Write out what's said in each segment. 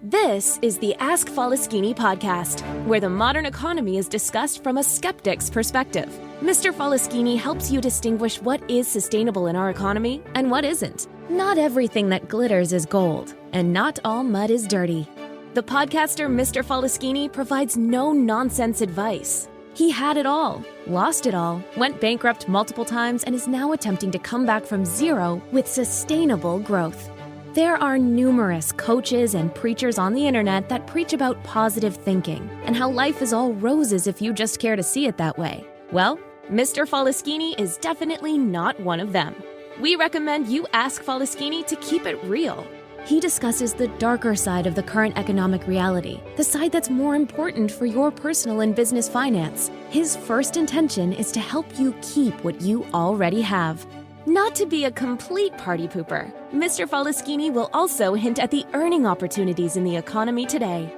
This is the Ask Faleskini podcast, where the modern economy is discussed from a skeptic's perspective. Mr. Faleskini helps you distinguish what is sustainable in our economy and what isn't. Not everything that glitters is gold, and not all mud is dirty. The podcaster Mr. Faleskini provides no-nonsense advice. He had it all, lost it all, went bankrupt multiple times, and is now attempting to come back from zero with sustainable growth. There are numerous coaches and preachers on the internet that preach about positive thinking and how life is all roses if you just care to see it that way. Well, Mr. Faleskini is definitely not one of them. We recommend you ask Faleskini to keep it real. He discusses the darker side of the current economic reality, the side that's more important for your personal and business finance. His first intention is to help you keep what you already have. Not to be a complete party pooper, Mr. Faleskini will also hint at the earning opportunities in the economy today.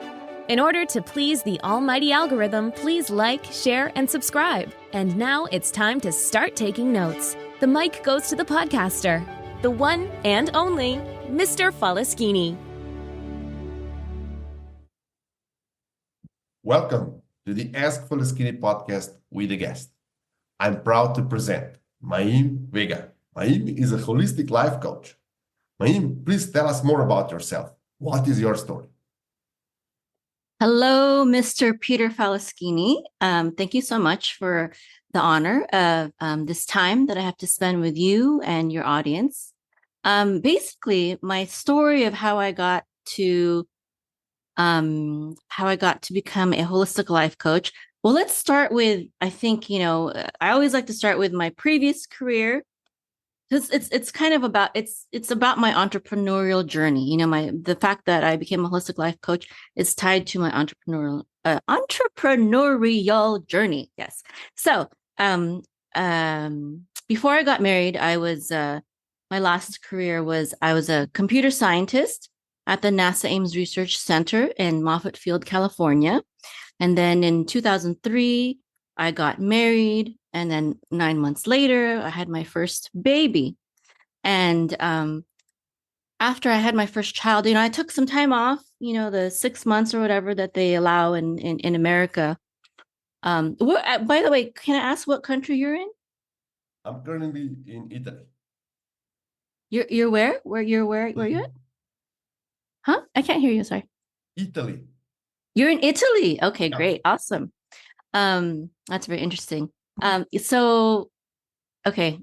In order to please the almighty algorithm, please like, share, and subscribe. And now it's time to start taking notes. The mic goes to the podcaster, the one and only Mr. Faleskini. Welcome to the Ask Faleskini podcast with a guest. I'm proud to present Mayim Vega. Mayim is a holistic life coach. Mayim, please tell us more about yourself. What is your story? Hello, Mr. Peter Faleskini. Thank you so much for the honor of this time that I have to spend with you and your audience. Basically, my story of how I got to become a holistic life coach. Well, let's start with, I think, I always like to start with my previous career. Because it's kind of about it's about my entrepreneurial journey. The fact that I became a holistic life coach is tied to my entrepreneurial journey. Yes. So before I got married, I was my last career was I was a computer scientist at the NASA Ames Research Center in Moffett Field, California. And then in 2003, I got married. And then 9 months later, I had my first baby. And after I had my first child, I took some time off, the 6 months or whatever that they allow in America. By the way, can I ask what country you're in? I'm currently in Italy. You're where? Where you at? Huh? I can't hear you. Sorry. Italy. You're in Italy. Okay, Yeah. Great. Awesome. That's very interesting. So I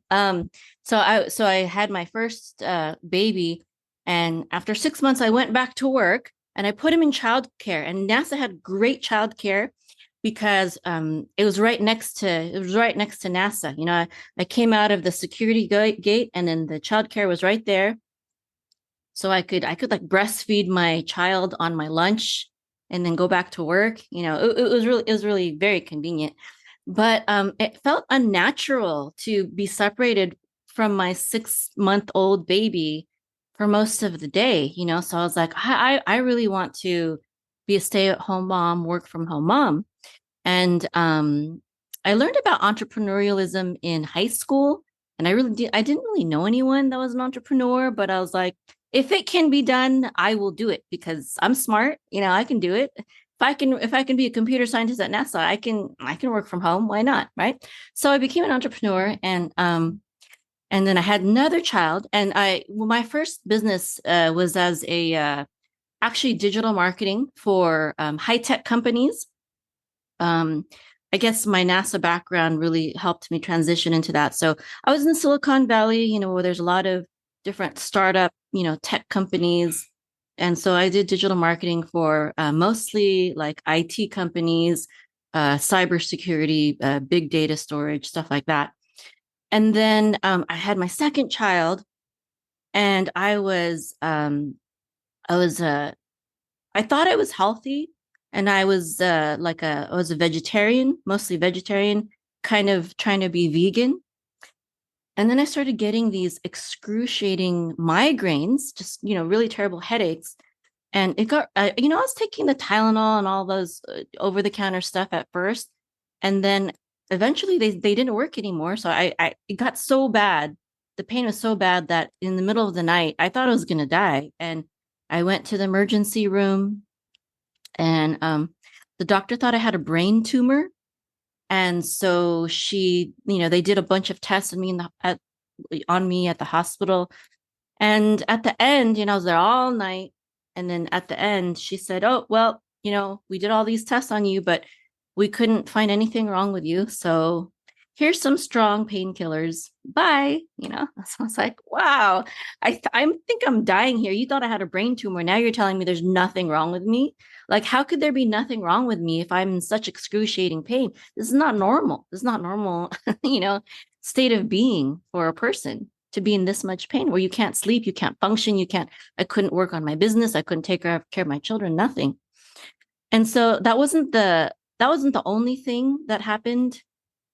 had my first baby, and after 6 months I went back to work and I put him in childcare, and NASA had great childcare because it was right next to NASA. I came out of the security gate and then the childcare was right there. So I could like breastfeed my child on my lunch and then go back to work. It was really very convenient. But it felt unnatural to be separated from my 6-month-old baby for most of the day, So I was like, I really want to be a stay-at-home mom, work from home mom. And I learned about entrepreneurialism in high school. And I didn't really know anyone that was an entrepreneur, but I was like, if it can be done, I will do it because I'm smart. I can do it. If I can be a computer scientist at NASA, I can work from home. Why not? Right. So I became an entrepreneur, and then I had another child, and my first business was as actually digital marketing for high tech companies. I guess my NASA background really helped me transition into that. So I was in Silicon Valley, where there's a lot of different startup, tech companies. And so I did digital marketing for mostly like IT companies, cybersecurity, big data storage, stuff like that. And then I had my second child, and I thought I was healthy, and I was I was a vegetarian, mostly vegetarian, kind of trying to be vegan. And then I started getting these excruciating migraines, just, really terrible headaches. And it got, I was taking the Tylenol and all those over-the-counter stuff at first. And then eventually they didn't work anymore. So it got so bad. The pain was so bad that in the middle of the night, I thought I was going to die. And I went to the emergency room, and the doctor thought I had a brain tumor. And so they did a bunch of tests on me at the hospital. And at the end, I was there all night. And then at the end, she said, "Oh, well, we did all these tests on you, but we couldn't find anything wrong with you. So here's some strong painkillers. Bye." So I was like, wow, I think I'm dying here. You thought I had a brain tumor. Now you're telling me there's nothing wrong with me. Like, how could there be nothing wrong with me if I'm in such excruciating pain? This is not normal. This is not normal, state of being for a person to be in this much pain where you can't sleep, you can't function, I couldn't work on my business, I couldn't take care of my children, nothing. And so that wasn't the only thing that happened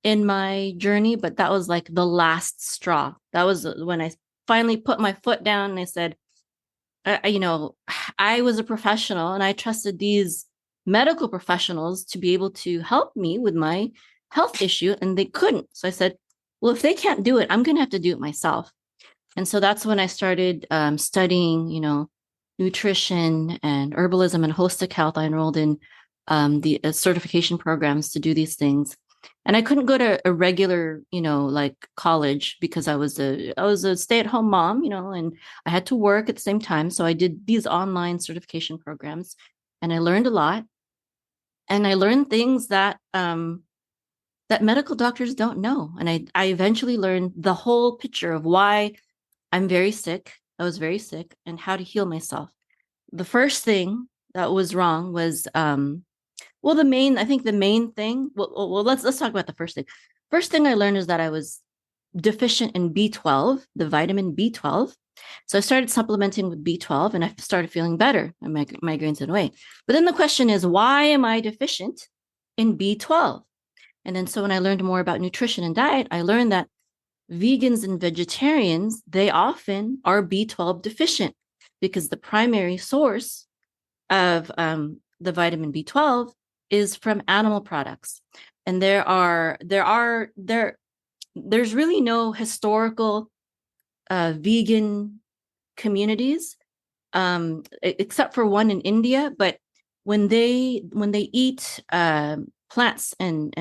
in my journey, but that was like the last straw. That was when I finally put my foot down and I said, I was a professional and I trusted these medical professionals to be able to help me with my health issue, and they couldn't. So I said, well, if they can't do it, I'm going to have to do it myself. And so that's when I started studying, nutrition and herbalism and holistic health. I enrolled in the certification programs to do these things. And I couldn't go to a regular, like college because I was a stay-at-home mom, and I had to work at the same time. So I did these online certification programs, and I learned a lot. And I learned things that that medical doctors don't know. And I eventually learned the whole picture of why I'm very sick. I was very sick, and how to heal myself. The first thing that was wrong was, the main thing. Well, let's talk about the first thing. First thing I learned is that I was deficient in B12, the vitamin B12. So I started supplementing with B12, and I started feeling better, and my migraines went away. But then the question is, why am I deficient in B12? And then so when I learned more about nutrition and diet, I learned that vegans and vegetarians, they often are B12 deficient because the primary source of the vitamin B12 is from animal products. And there's really no historical vegan communities, except for one in India. But when they eat plants and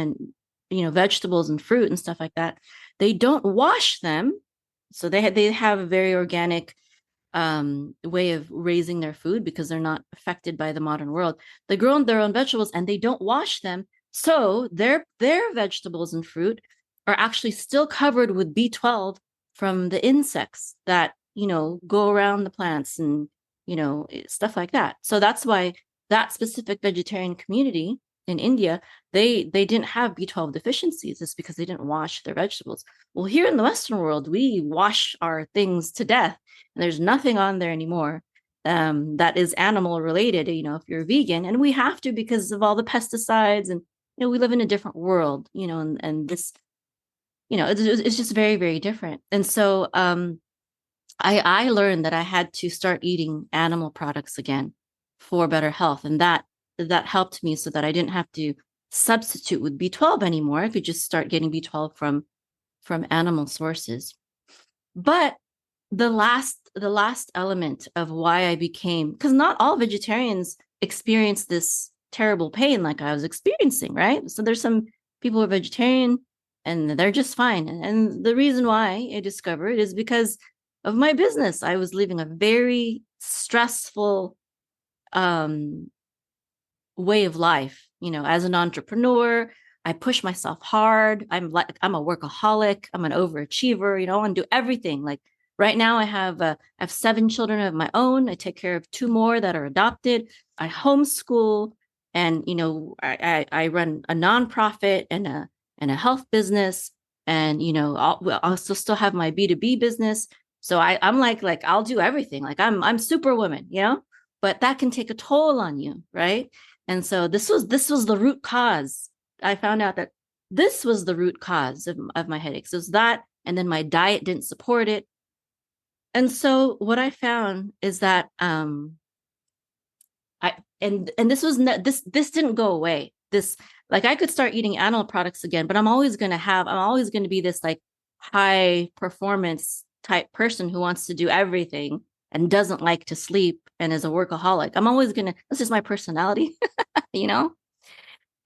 vegetables and fruit and stuff like that, they don't wash them. So they have a very organic way of raising their food because they're not affected by the modern world. They grow their own vegetables and they don't wash them. So their vegetables and fruit are actually still covered with B12 from the insects that, go around the plants and, stuff like that. So that's why that specific vegetarian community in India, they didn't have B12 deficiencies. It's because they didn't wash their vegetables. Well, here in the Western world, we wash our things to death, and there's nothing on there anymore that is animal related, if you're vegan. And we have to because of all the pesticides, and, we live in a different world, and this, it's just very, very different. And so I learned that I had to start eating animal products again for better health. And that helped me so that I didn't have to substitute with B12 anymore. I could just start getting B12 from animal sources. But the last element of why I became, because not all vegetarians experience this terrible pain like I was experiencing, right? So there's some people who are vegetarian and they're just fine. And the reason why I discovered is because of my business. I was living a very stressful way of life. As an entrepreneur, I push myself hard. I'm a workaholic. I'm an overachiever. I want to do everything. Like right now, I have 7 children of my own. I take care of 2 more that are adopted. I homeschool, and I run a nonprofit and a health business, and I'll also still have my B2B business. So I'm like I'll do everything. Like I'm superwoman, but that can take a toll on you, right? And so this was the root cause. I found out that this was the root cause of my headaches. It was that, and then my diet didn't support it. And so what I found is that this didn't go away. This, like, I could start eating animal products again, but I'm always going to be this like high performance type person who wants to do everything and doesn't like to sleep and is a workaholic. I'm always that's just my personality, you know?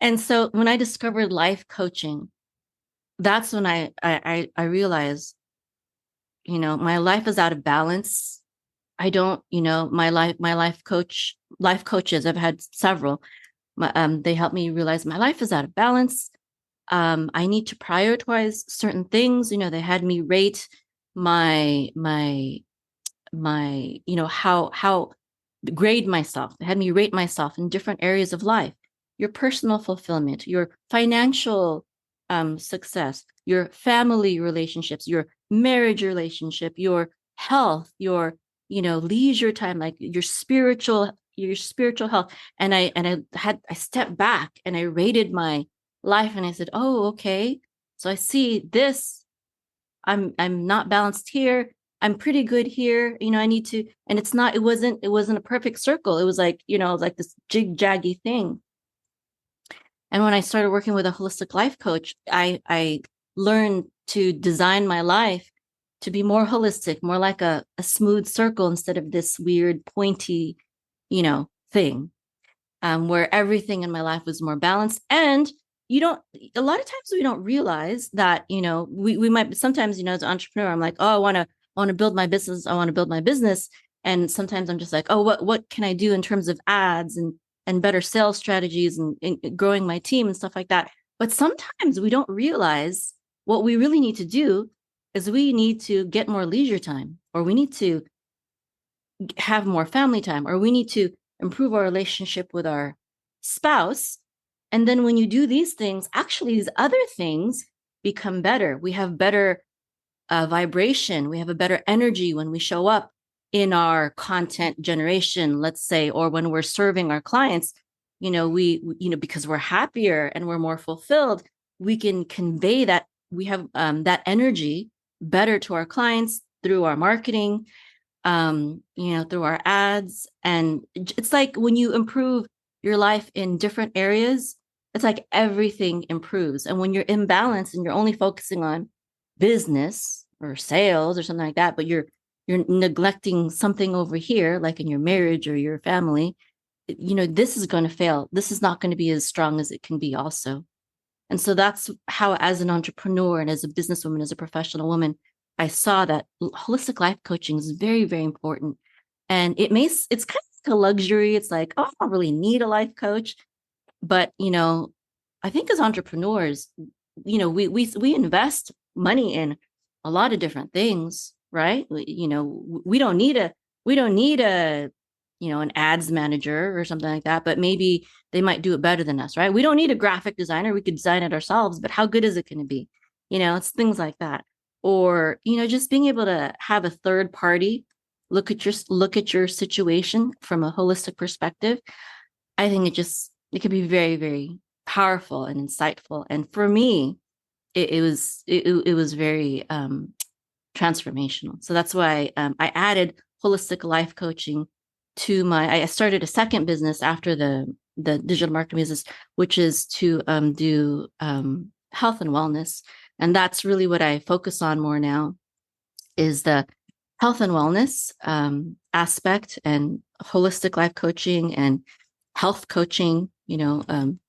And so when I discovered life coaching, that's when I realized, my life is out of balance. I don't, my life coaches, I've had several, they helped me realize my life is out of balance. I need to prioritize certain things. They had me rate my, how grade myself. They had me rate myself in different areas of life, your personal fulfillment, your financial success, your family relationships, your marriage relationship, your health, your, leisure time, like your spiritual health. And I stepped back and I rated my life and I said, oh, okay. So I see this, I'm not balanced here. I'm pretty good here. I need to, and it wasn't a perfect circle. It was like, like this jig-jaggy thing. And when I started working with a holistic life coach, I learned to design my life to be more holistic, more like a smooth circle instead of this weird pointy, thing, where everything in my life was more balanced. And a lot of times we don't realize that, we might sometimes, as an entrepreneur, I'm like, oh, I want to build my business. I want to build my business. And sometimes I'm just like, oh, what can I do in terms of ads and better sales strategies and growing my team and stuff like that. But sometimes we don't realize what we really need to do is we need to get more leisure time, or we need to have more family time, or we need to improve our relationship with our spouse. And then when you do these things, actually these other things become better. We have better vibration. We have a better energy when we show up in our content generation, let's say, or when we're serving our clients. Because we're happier and we're more fulfilled, we can convey that we have that energy better to our clients through our marketing, through our ads. And it's like when you improve your life in different areas, it's like everything improves. And when you're in balance and you're only focusing on business or sales or something like that, but you're neglecting something over here, like in your marriage or your family, this is going to fail. This is not going to be as strong as it can be also. And so that's how, as an entrepreneur and as a businesswoman, as a professional woman, I saw that holistic life coaching is very, very important. And it's kind of like a luxury. It's like, oh, I don't really need a life coach. But, I think as entrepreneurs, we invest money in a lot of different things, right? We don't need a, an ads manager or something like that, but maybe they might do it better than us, right? We don't need a graphic designer. We could design it ourselves, but how good is it going to be? It's things like that. Or, just being able to have a third party look at your situation from a holistic perspective. I think it could be very, very powerful and insightful. And for me, it was very transformational. So that's why I added holistic life coaching to I started a second business after the digital marketing business, which is to do health and wellness. And that's really what I focus on more now, is the health and wellness aspect, and holistic life coaching and health coaching,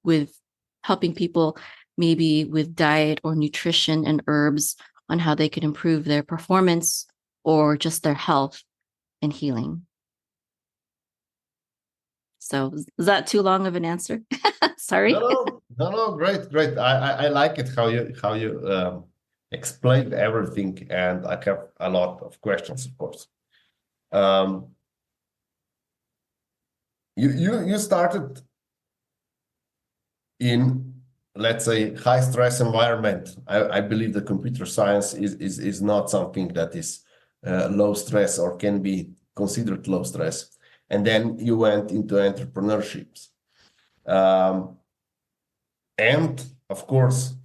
with helping people maybe with diet or nutrition and herbs on how they can improve their performance or just their health and healing. So is that too long of an answer? Sorry. No, great. I like it how you explained everything, and I have a lot of questions, of course. You started in, let's say, high stress environment. I believe the computer science is not something that is low stress or can be considered low stress. And then you went into entrepreneurships. And of course,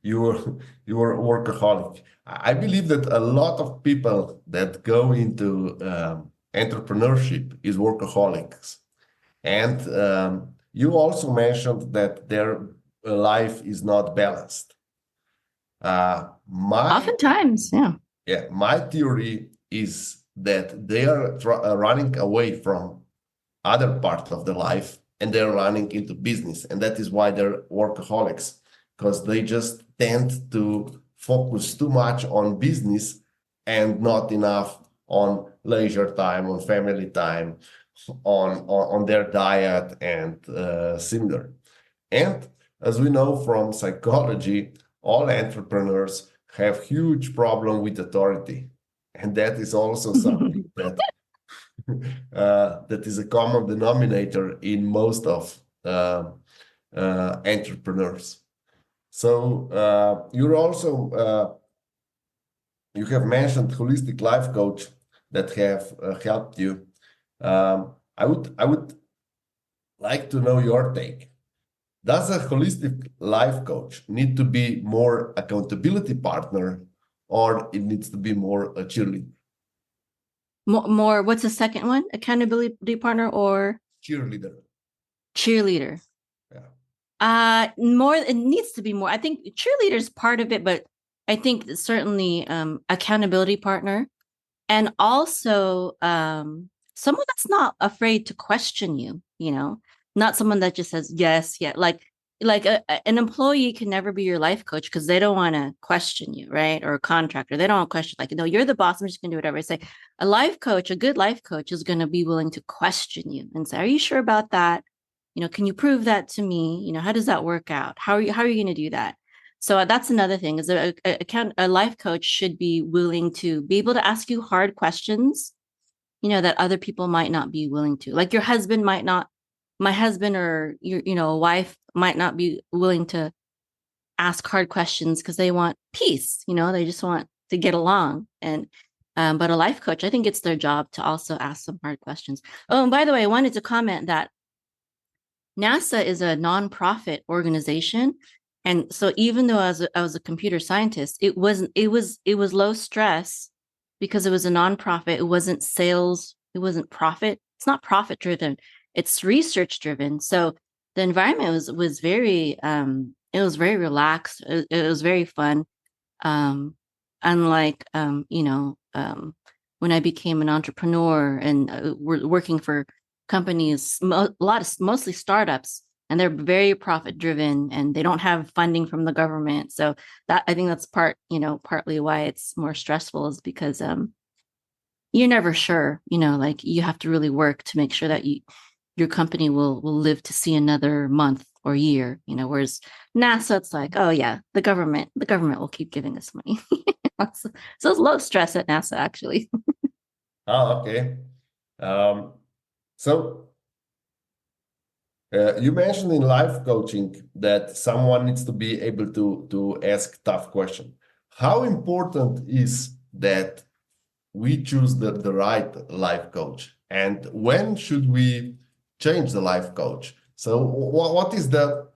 you were a workaholic. I believe that a lot of people that go into entrepreneurship is workaholics. And you also mentioned that their life is not balanced. Oftentimes, yeah. Yeah, my theory is that they are running away from other part of the life and they're running into business. And that is why they're workaholics, because they just tend to focus too much on business and not enough on leisure time, on family time, on their diet and similar. And as we know from psychology, all entrepreneurs have huge problem with authority. And that is also something that that is a common denominator in most of entrepreneurs. So you're also you have mentioned holistic life coach that have helped you. I would like to know your take. Does a holistic life coach need to be more accountability partner, or it needs to be more a cheerleader? More, what's the second one? Accountability partner or Cheerleader. cheerleader? Yeah. More, it needs to be more. I think cheerleader is part of it, but I think certainly accountability partner, and also someone that's not afraid to question you, not someone that just says yes, yeah. Like an employee can never be your life coach because they don't want to question you, right? Or a contractor, they don't want to question, like, no, you're the boss, I'm just gonna do whatever I say. A life coach, a good life coach, is going to be willing to question you and say, are you sure about that? Can you prove that to me? How does that work out? How are you going to do that? So that's another thing, is a life coach should be willing to be able to ask you hard questions, that other people might not be willing to. Like my husband or your wife might not be willing to ask hard questions because they want peace, they just want to get along. And but a life coach, I think it's their job to also ask some hard questions. Oh, and by the way, I wanted to comment that NASA is a nonprofit organization. And so even though I was a computer scientist, it was low stress because it was a nonprofit. It wasn't sales. It wasn't profit. It's not profit driven. It's research driven. So the environment was very it was very relaxed. It was very fun. Unlike when I became an entrepreneur and working for companies, mostly startups, and they're very profit driven and they don't have funding from the government. So that, I think that's partly why it's more stressful, is because you're never sure, like you have to really work to make sure that your company will live to see another month or year, whereas NASA, it's like, oh yeah, the government will keep giving us money. So it's low stress at NASA, actually. Oh, okay. So you mentioned in life coaching that someone needs to be able to ask tough questions. How important is that we choose the right life coach, and when should we change the life coach? So what is the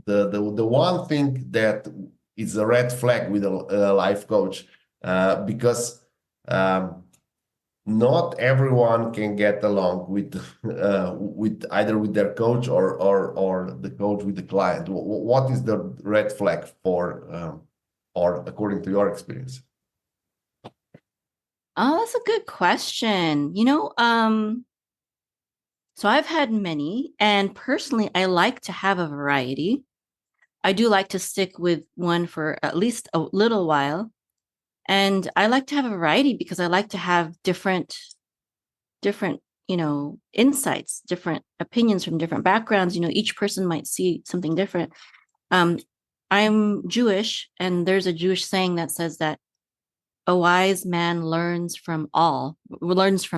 one thing that is a red flag with a life coach? Because not everyone can get along with either with their coach or the coach with the client. What is the red flag for or according to your experience? Oh, that's a good question. So I've had many, and personally, I like to have a variety. I do like to stick with one for at least a little while. And I like to have a variety because I like to have different, insights, different opinions from different backgrounds. Each person might see something different. I'm Jewish, and there's a Jewish saying that says that a wise man learns from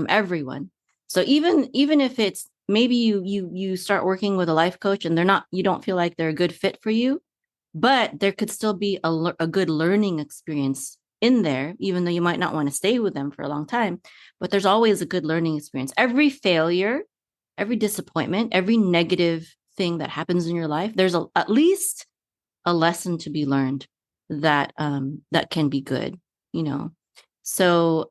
everyone. So even if it's maybe you start working with a life coach and you don't feel like they're a good fit for you, but there could still be a good learning experience in there, even though you might not want to stay with them for a long time. But there's always a good learning experience. Every failure, every disappointment, every negative thing that happens in your life, there's at least a lesson to be learned that that can be good. So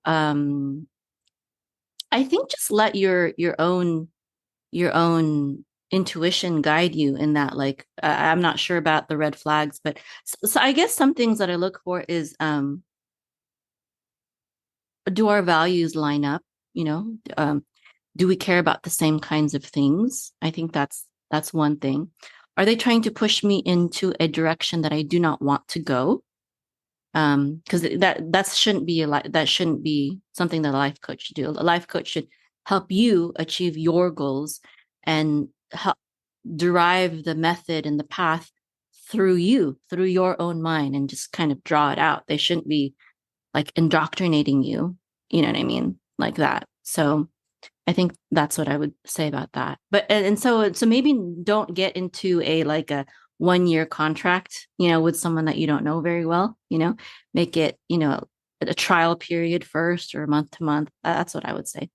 I think just let your own intuition guide you in that. Like I'm not sure about the red flags, but so I guess some things that I look for is do our values line up? Do we care about the same kinds of things? I think that's one thing. Are they trying to push me into a direction that I do not want to go? Because that shouldn't be something that a life coach should do. A life coach should help you achieve your goals and help derive the method and the path through your own mind, and just kind of draw it out. They shouldn't be like indoctrinating you, you know what I mean? Like that. So I think that's what I would say about that. But and so maybe don't get into a 1-year contract, with someone that you don't know very well, make it, a trial period first, or month to month. That's what I would say.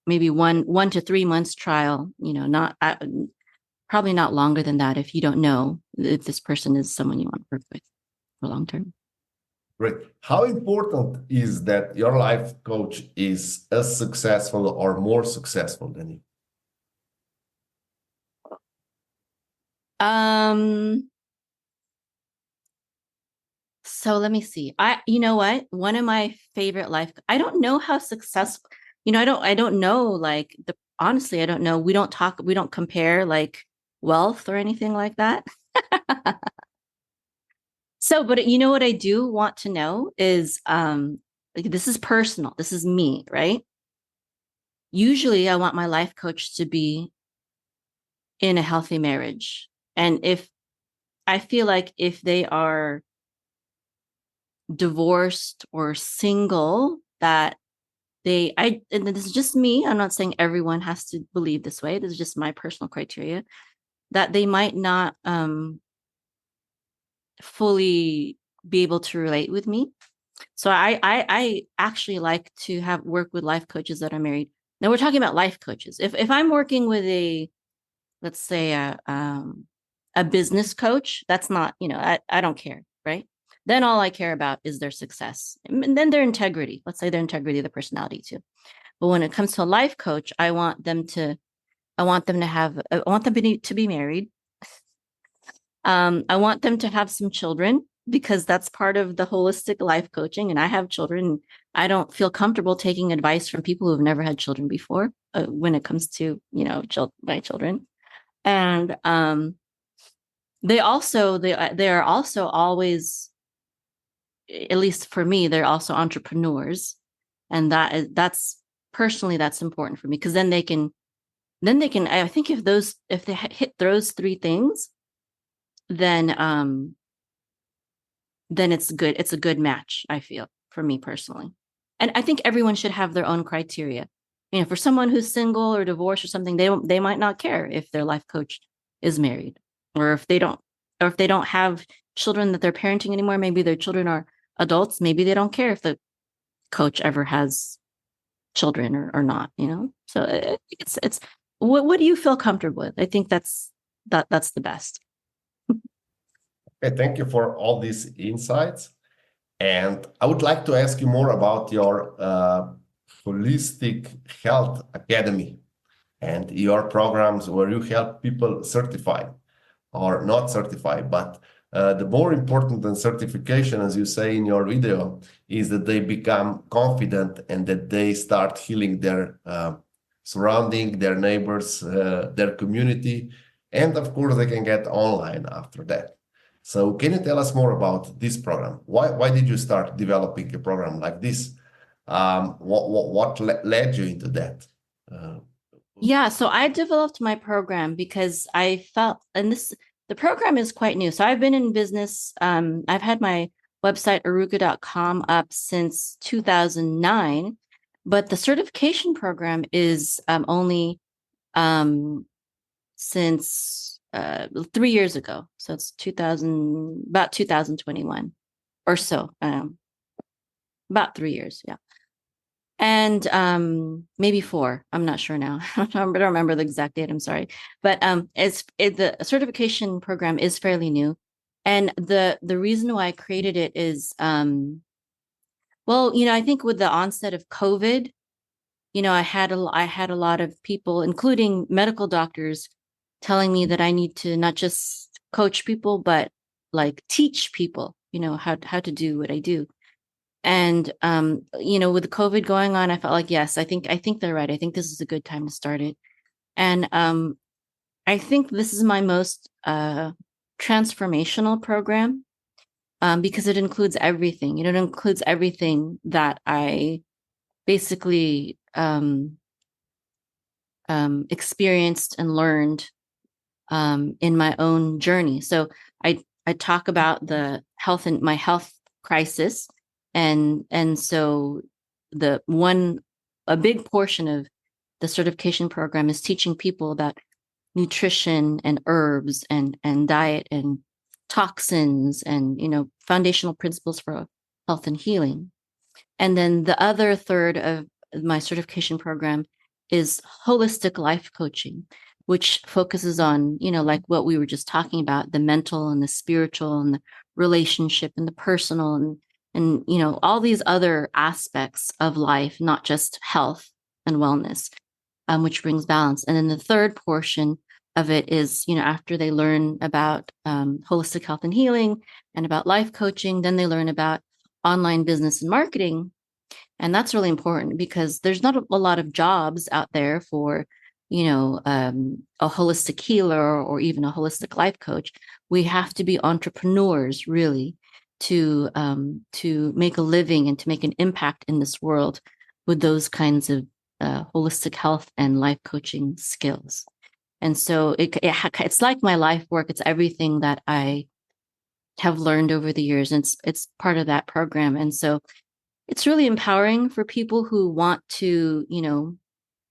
Maybe 1 to 3 months trial, not probably not longer than that if you don't know if this person is someone you want to work with for long term. Great. How important is that your life coach is as successful or more successful than you? So let me see. You know what? One of my favorite I don't know how successful, I don't know, honestly, I don't know. We don't compare wealth or anything like that. So, but you know what I do want to know is, this is personal. This is me, right? Usually I want my life coach to be in a healthy marriage. And I feel like if they are divorced or single, and this is just me, I'm not saying everyone has to believe this way. This is just my personal criteria, that they might not fully be able to relate with me. So I actually like to work with life coaches that are married. Now we're talking about life coaches. If I'm working with let's say a business coach, that's not, I don't care, right? Then all I care about is their success, and then their integrity. Let's say their integrity, the personality too. But when it comes to a life coach, I want them to be married. I want them to have some children, because that's part of the holistic life coaching. And I have children. I don't feel comfortable taking advice from people who've never had children before when it comes to, my children. And they are also always, at least for me, they're also entrepreneurs. And that's important for me, because then they can, I think if they hit those 3 things, then it's good. It's a good match, I feel, for me personally. And I think everyone should have their own criteria. For someone who's single or divorced or something, they might not care if their life coach is married, or if they don't have children that they're parenting anymore. Maybe their children are adults. Maybe they don't care if the coach ever has children or not, So it's what do you feel comfortable with? I think that's the best. Okay, thank you for all these insights. And I would like to ask you more about your Holistic Health Academy and your programs where you help people certify or not certify. But the more important than certification, as you say in your video, is that they become confident and that they start healing their surrounding, their neighbors, their community. And of course, they can get online after that. So can you tell us more about this program? Why did you start developing a program like this? What led you into that? Yeah, so I developed my program because I felt, and the program is quite new. So I've been in business. I've had my website, aruga.com, up since 2009, but the certification program is only since 3 years ago. So it's about 2021 or so, about 3 years. Yeah. And maybe 4. I'm not sure now. I don't remember the exact date. I'm sorry. But the certification program is fairly new. And the reason why I created it is, well, I think with the onset of COVID, I had a lot of people, including medical doctors, telling me that I need to not just coach people, but teach people, how to do what I do. And with COVID going on, I felt like, yes, I think they're right. I think this is a good time to start it. And I think this is my most transformational program, because it includes everything. It includes everything that I basically experienced and learned in my own journey. So I talk about the health and my health crisis, and so a big portion of the certification program is teaching people about nutrition and herbs and diet and toxins and foundational principles for health and healing. And then the other third of my certification program is holistic life coaching, which focuses on, like what we were just talking about, the mental and the spiritual and the relationship and the personal and all these other aspects of life, not just health and wellness, which brings balance. And then the third portion of it is, after they learn about holistic health and healing and about life coaching, then they learn about online business and marketing. And that's really important because there's not a lot of jobs out there for, a holistic healer or even a holistic life coach. We have to be entrepreneurs, really, to make a living and to make an impact in this world with those kinds of holistic health and life coaching skills. And so it's like my life work. It's everything that I have learned over the years. And it's part of that program. And so it's really empowering for people who want to,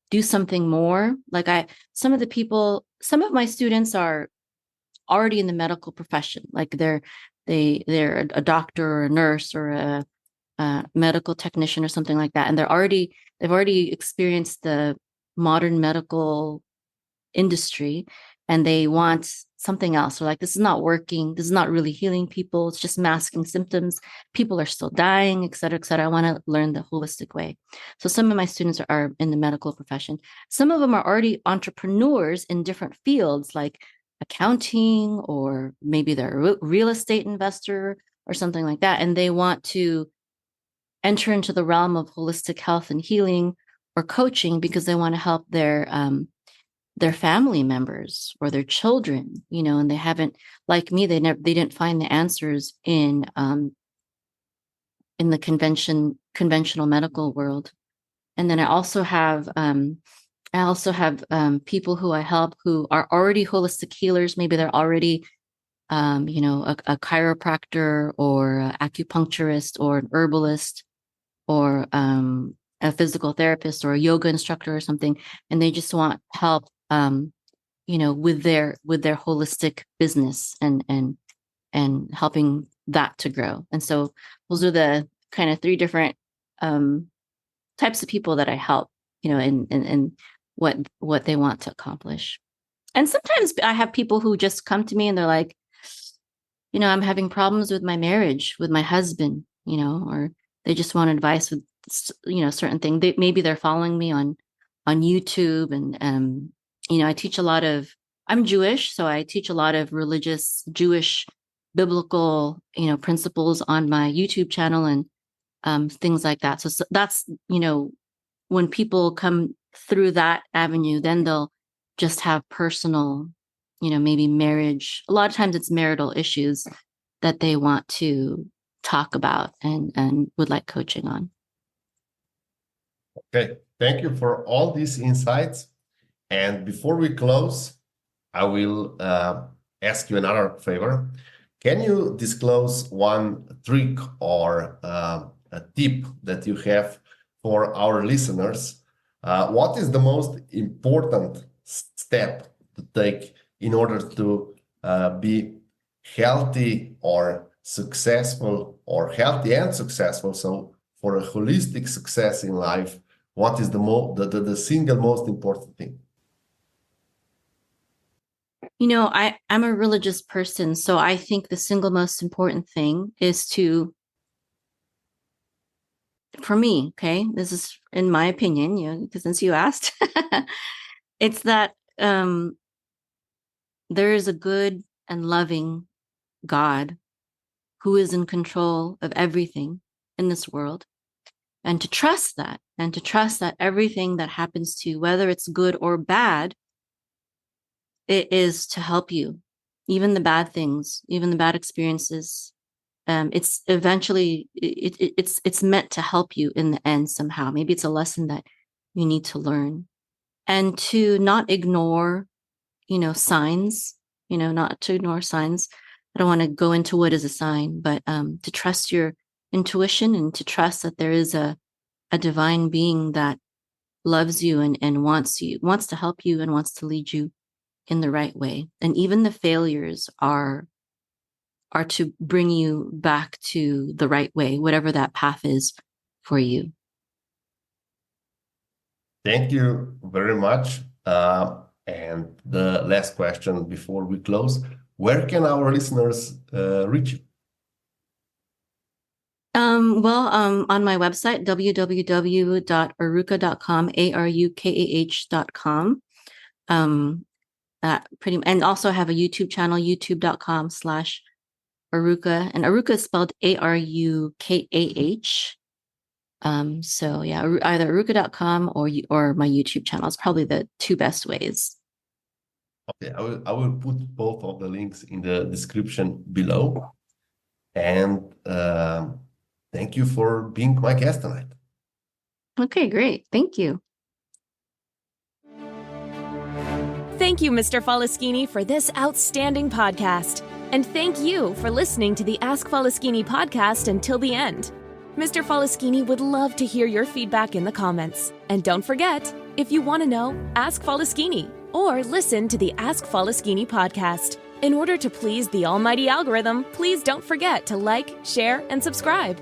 do something more. Like some of my students are already in the medical profession. Like they're a doctor or a nurse or a medical technician or something like that. And they've already experienced the modern medical industry, and they want something else. They're like, this is not working. This is not really healing people. It's just masking symptoms. People are still dying, et cetera, et cetera. I want to learn the holistic way. So some of my students are in the medical profession. Some of them are already entrepreneurs in different fields, like accounting, or maybe they're a real estate investor or something like that. And they want to enter into the realm of holistic health and healing or coaching because they want to help their family members or their children, and they haven't, like me, they didn't find the answers in the conventional medical world. And then I also have people who I help who are already holistic healers. Maybe they're already a chiropractor or an acupuncturist or an herbalist or a physical therapist or a yoga instructor or something, and they just want help with their holistic business and helping that to grow. And so those are the kind of three different types of people that I help, and what they want to accomplish. And sometimes I have people who just come to me and they're like, I'm having problems with my marriage, with my husband, or they just want advice with, certain things. Maybe they're following me on YouTube, and I teach I'm Jewish, so I teach a lot of religious Jewish biblical, principles on my YouTube channel and things like that. So that's, when people come through that avenue, then they'll just have personal, maybe marriage. A lot of times it's marital issues that they want to talk about and would like coaching on. Okay, thank you for all these insights. And before we close, I will ask you another favor. Can you disclose one trick or a tip that you have for our listeners? What is the most important step to take in order to be healthy or successful, or healthy and successful? So for a holistic success in life, what is the single most important thing? I'm a religious person, so I think the single most important thing is for me, okay, this is in my opinion, because since you asked, it's that there is a good and loving God who is in control of everything. in this world, and to trust that, and to trust that everything that happens to you, whether it's good or bad, it is to help you. Even the bad things, even the bad experiences, it's eventually it's meant to help you in the end somehow. Maybe it's a lesson that you need to learn, and to not ignore, signs. Not to ignore signs. I don't want to go into what is a sign, but to trust your intuition, and to trust that there is a divine being that loves you and wants to help you, and wants to lead you in the right way. And even the failures are to bring you back to the right way, whatever that path is for you. Thank you very much. And the last question before we close, where can our listeners reach you? On my website, www.arukah.com, arukah.com. And also have a YouTube channel, youtube.com/Arukah, and Arukah is spelled Arukah. So yeah, either arukah.com or my YouTube channel is probably the two best ways. Okay, I will put both of the links in the description below. And thank you for being my guest tonight. Okay, great. Thank you. Thank you, Mr. Faleskini, for this outstanding podcast. And thank you for listening to the Ask Faleskini podcast until the end. Mr. Faleskini would love to hear your feedback in the comments. And don't forget, if you want to know, ask Faleskini or listen to the Ask Faleskini podcast. In order to please the almighty algorithm, please don't forget to like, share, and subscribe.